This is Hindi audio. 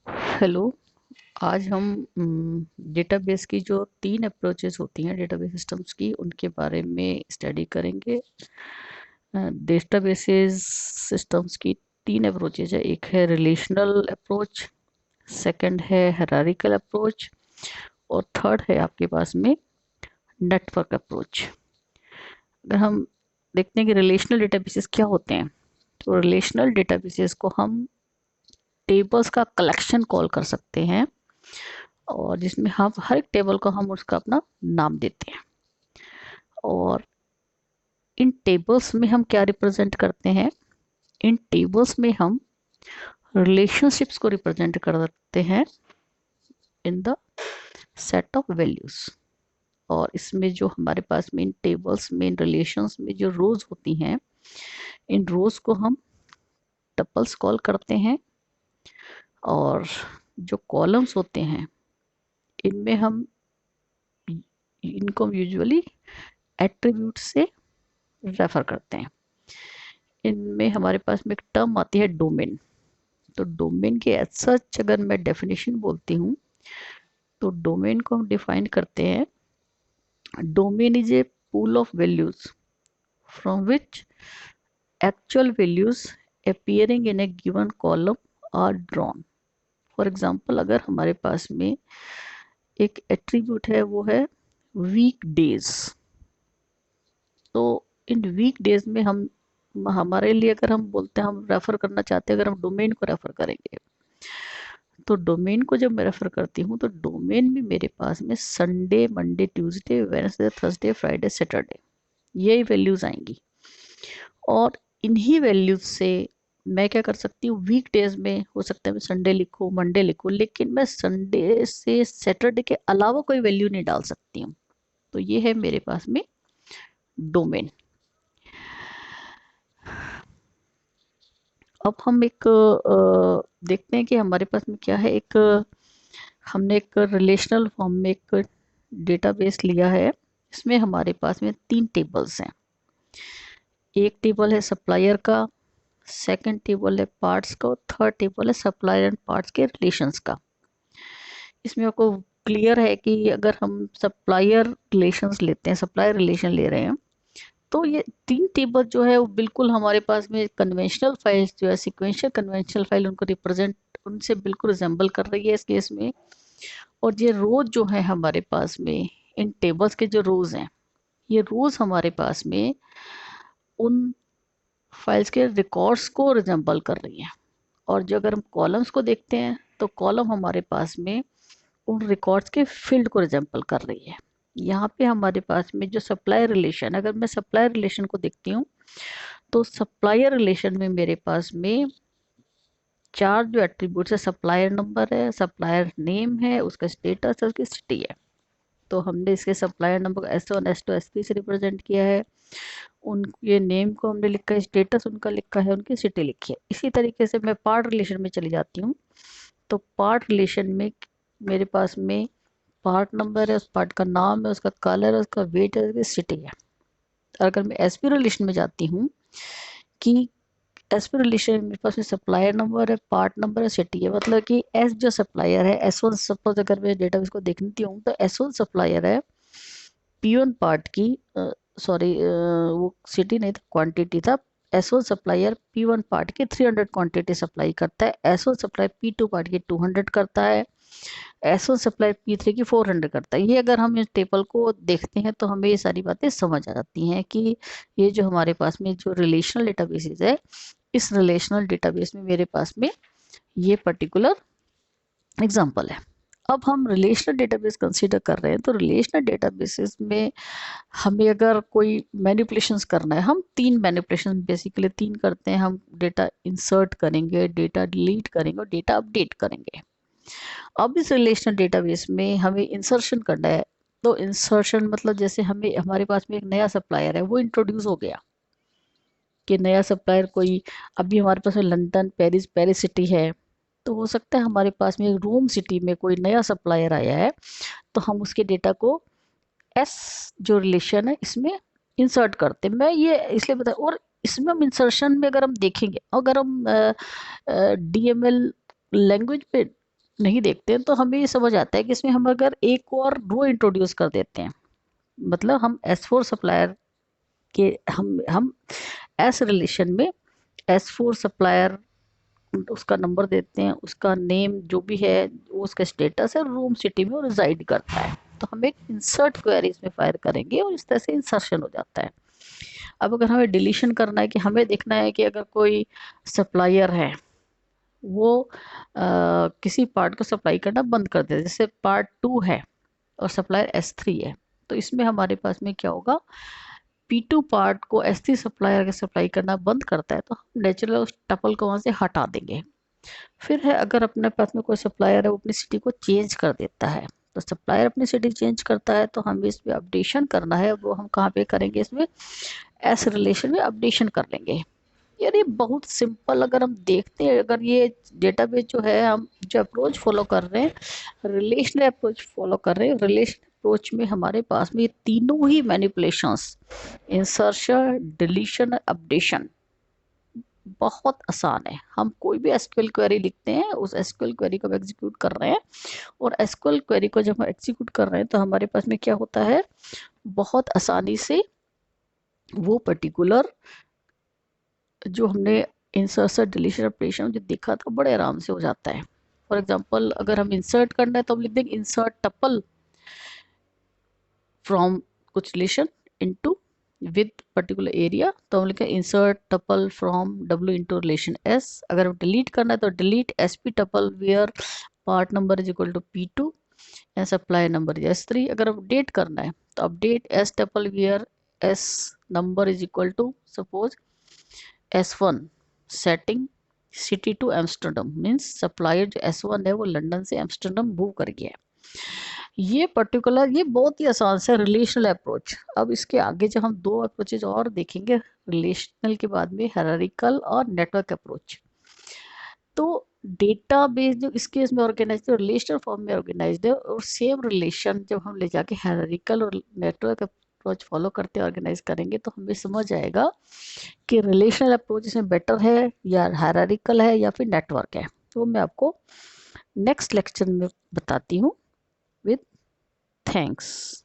हेलो। आज हम डेटाबेस की जो 3 अप्रोचेस होती हैं डेटाबेस सिस्टम्स की, उनके बारे में स्टडी करेंगे। डेटाबेसेस सिस्टम्स की 3 अप्रोचेस है। एक है रिलेशनल अप्रोच, सेकंड है हायरार्किकल अप्रोच, और थर्ड है आपके पास में नेटवर्क अप्रोच। अगर हम देखते हैं कि रिलेशनल डेटाबेसेस क्या होते हैं, तो रिलेशनल डेटाबेसेस को हम टेबल्स का कलेक्शन कॉल कर सकते हैं, और जिसमें हम हर एक टेबल को हम उसका अपना नाम देते हैं। और इन टेबल्स में हम क्या रिप्रेजेंट करते हैं? इन टेबल्स में हम रिलेशनशिप्स को रिप्रेजेंट करते हैं in the set of values. और इसमें जो हमारे पास में इन टेबल्स में, इन रिलेशंस में जो रोज होती हैं, इन रोज को हम टपल्स कॉल करते हैं। और जो कॉलम्स होते हैं, इनमें हम इनको यूजुअली एट्रीब्यूट से रेफर करते हैं। इनमें हमारे पास में एक टर्म आती है डोमेन। तो डोमेन के एज सच अगर मैं डेफिनेशन बोलती हूँ, तो डोमेन को हम डिफाइन करते हैं, domain is a pool of values from which actual values appearing in a given column are drawn. For example, अगर हमारे पास में एक एट्रीब्यूट है, वो है वीक डेज, तो इन वीक डेज में हम, हमारे लिए अगर हम बोलते हैं, हम रेफर करना चाहते हैं, अगर हम डोमेन को रेफर करेंगे, तो डोमेन को जब मैं रेफर करती हूँ, तो डोमेन में मेरे पास में Sunday, Monday, Tuesday, Wednesday, Thursday, Friday, Saturday, यही वैल्यूज आएंगी। और इन्हीं वैल्यूज से मैं क्या कर सकती हूँ, वीक डेज में हो सकता है मैं संडे लिखूँ, मंडे लिखूँ, लेकिन मैं संडे से सैटरडे के अलावा कोई वैल्यू नहीं डाल सकती हूँ। तो ये है मेरे पास में डोमेन। अब हम एक देखते हैं कि हमारे पास में क्या है। एक हमने एक रिलेशनल फॉर्म में एक डेटाबेस लिया है। इसमें हमारे पास में 3 टेबल्स हैं। एक टेबल है सप्लायर का, सेकंड टेबल है पार्ट्स का, और थर्ड टेबल है सप्लायर एंड पार्ट्स के रिलेशंस का। इसमें आपको क्लियर है कि अगर हम सप्लायर रिलेशंस लेते हैं, सप्लायर रिलेशन ले रहे हैं, तो ये 3 टेबल जो है वो बिल्कुल हमारे पास में कन्वेंशनल फाइल्स जो है, सिक्वेंशियल कन्वेंशनल फाइल, उनको रिप्रेजेंट, उनसे बिल्कुल रिजेंबल कर रही है इस केस में। और ये रोज जो है हमारे पास में, इन टेबल्स के जो रोज हैं, ये रोज हमारे पास में उन फाइल्स के रिकॉर्ड्स को रिजेंबल कर रही हैं। और जो अगर हम कॉलम्स को देखते हैं, तो कॉलम हमारे पास में उन रिकॉर्ड्स के फील्ड को रिजेंबल कर रही है। यहाँ पे हमारे पास में जो सप्लायर रिलेशन, अगर मैं सप्लायर रिलेशन को देखती हूँ, तो सप्लायर रिलेशन में मेरे पास में 4 जो एट्रीब्यूट्स है, सप्लायर नंबर है, सप्लायर नेम है, उसका स्टेटस है, उसकी सिटी है। तो हमने इसके सप्लायर नंबर को S1, S2, S3 से रिप्रेजेंट किया है। उनके नेम को हमने लिखा है, स्टेटस उनका लिखा है, उनकी सिटी लिखी है। इसी तरीके से मैं पार्ट रिलेशन में चली जाती हूँ। तो पार्ट रिलेशन में मेरे पास में पार्ट नंबर है, उस पार्ट का नाम है, उसका कलर है, उसका वेट है, उसकी सिटी है। अगर मैं एसपी रिलेशन में जाती हूँ, कि एसपी रिलेशन में मेरे पास में सप्लायर नंबर है, पार्ट नंबर है, सिटी है। मतलब कि एस जो सप्लायर है, एस वन, सपोज अगर मैं डेटाबेस को देखती हूँ, तो S1 सप्लायर है P1 पार्ट की, सॉरी वो सिटी नहीं था, क्वांटिटी था। S1 सप्लायर P1 पार्ट की 300 क्वांटिटी सप्लाई करता है। S1 सप्लाई P2 पार्ट की 200 करता है। S1 सप्लाई P3 की 400 करता है। ये अगर हम इस टेबल को देखते हैं, तो हमें ये सारी बातें समझ आ जाती हैं कि ये जो हमारे पास में जो रिलेशनल डेटाबेसेस है, इस रिलेशनल डेटाबेस में मेरे पास में ये पर्टिकुलर एग्जांपल है। अब हम रिलेशनल डेटाबेस कंसीडर कर रहे हैं, तो रिलेशनल डेटाबेसेस में हमें अगर कोई मैनिपुलेशंस करना है, हम 3 मैनिपुलेशन बेसिकली 3 करते हैं। हम डेटा इंसर्ट करेंगे, डेटा डिलीट करेंगे, और डेटा अपडेट करेंगे। अब इस रिलेशनल डेटाबेस में हमें इंसर्शन करना है। तो इंसर्शन मतलब जैसे हमें, हमारे पास में एक नया सप्लायर है, वो इंट्रोड्यूस हो गया, कि नया सप्लायर कोई, अभी हमारे पास में लंदन, पेरिस, पेरिस सिटी है, तो हो सकता है हमारे पास में रोम सिटी में कोई नया सप्लायर आया है, तो हम उसके डेटा को एस जो रिलेशन है इसमें इंसर्ट करते हैं। मैं ये इसलिए बता, और इसमें हम इंसर्शन में अगर हम देखेंगे, अगर हम DML लैंग्वेज पे नहीं देखते हैं तो हमें ये समझ आता है कि इसमें हम अगर एक और रो इंट्रोड्यूस कर देते हैं, मतलब हम S4 सप्लायर के हम एस रिलेशन में S4 सप्लायर उसका नंबर देते हैं, उसका नेम जो भी है वो उसका स्टेटस है, रूम सिटी में वो रिजाइड करता है, तो हम एक इंसर्ट क्वेरी इसमें फायर करेंगे और इस तरह से इंसर्शन हो जाता है। अब अगर हमें डिलीशन करना है कि हमें देखना है कि अगर कोई सप्लायर है वो किसी पार्ट को सप्लाई करना बंद कर दे, जैसे पार्ट 2 है और सप्लायर S3 है, तो इसमें हमारे पास में क्या होगा, P2 पार्ट को S3 सप्लायर अगर सप्लाई करना बंद करता है तो हम नेचुरल उस टपल को वहाँ से हटा देंगे। फिर है अगर अपने पास में कोई सप्लायर है वो अपनी सिटी को चेंज कर देता है, तो सप्लायर अपनी सिटी चेंज करता है तो हमें इसमें अपडेशन करना है, वो हम कहाँ पे करेंगे, इसमें एस रिलेशन में अपडेशन कर लेंगे। यार ये बहुत सिंपल, अगर हम देखते हैं, अगर ये डेटाबेस जो है हम जो अप्रोच फॉलो कर रहे हैं, रिलेशनल अप्रोच फॉलो कर रहे हैं, रिलेशनल अप्रोच में हमारे पास में ये तीनों ही मैनिपुलेशंस, इंसर्शन, डिलीशन, अपडेशन, बहुत आसान है। हम कोई भी एसक्यूएल क्वेरी लिखते हैं, उस एसक्यूएल क्वेरी को हम एग्जीक्यूट कर रहे हैं, और एसक्यूएल क्वेरी को जब हम एग्जीक्यूट कर रहे हैं तो हमारे पास में क्या होता है, बहुत आसानी से वो पर्टिकुलर जो हमने इंसर्शन डिलीशन ऑपरेशन जो देखा था बड़े आराम से हो जाता है। फॉर एग्जांपल अगर हम इंसर्ट करना है तो हम लिख देंगे इंसर्ट टपल फ्रॉम कुछ relation into with particular area, तो हम लिखें insert tuple from W into relation S। अगर हम डिलीट करना है तो delete SP tuple where part number is equal to P2 and supply number is S3। अगर अपडेट करना है तो update S tuple where S number is equal to suppose S1 setting city to Amsterdam, means supplier जो S1 है वो लंदन से एम्स्टर्डम मूव कर गया है। ये पर्टिकुलर, ये बहुत ही आसान सा रिलेशनल अप्रोच। अब इसके आगे जब हम दो अप्रोचेज और देखेंगे रिलेशनल के बाद में, हायरार्किकल और नेटवर्क अप्रोच। तो डेटाबेस जो इस केस में ऑर्गेनाइज है रिलेशनल फॉर्म में ऑर्गेनाइज्ड है, और सेम रिलेशन जब हम ले जाके हायरार्किकल और नेटवर्क अप्रोच फॉलो करते ऑर्गेनाइज करेंगे तो हमें समझ आएगा कि रिलेशनल अप्रोच इसमें बेटर है या हायरार्किकल है या फिर नेटवर्क है। तो मैं आपको नेक्स्ट लेक्चर में बताती हूँ। With thanks.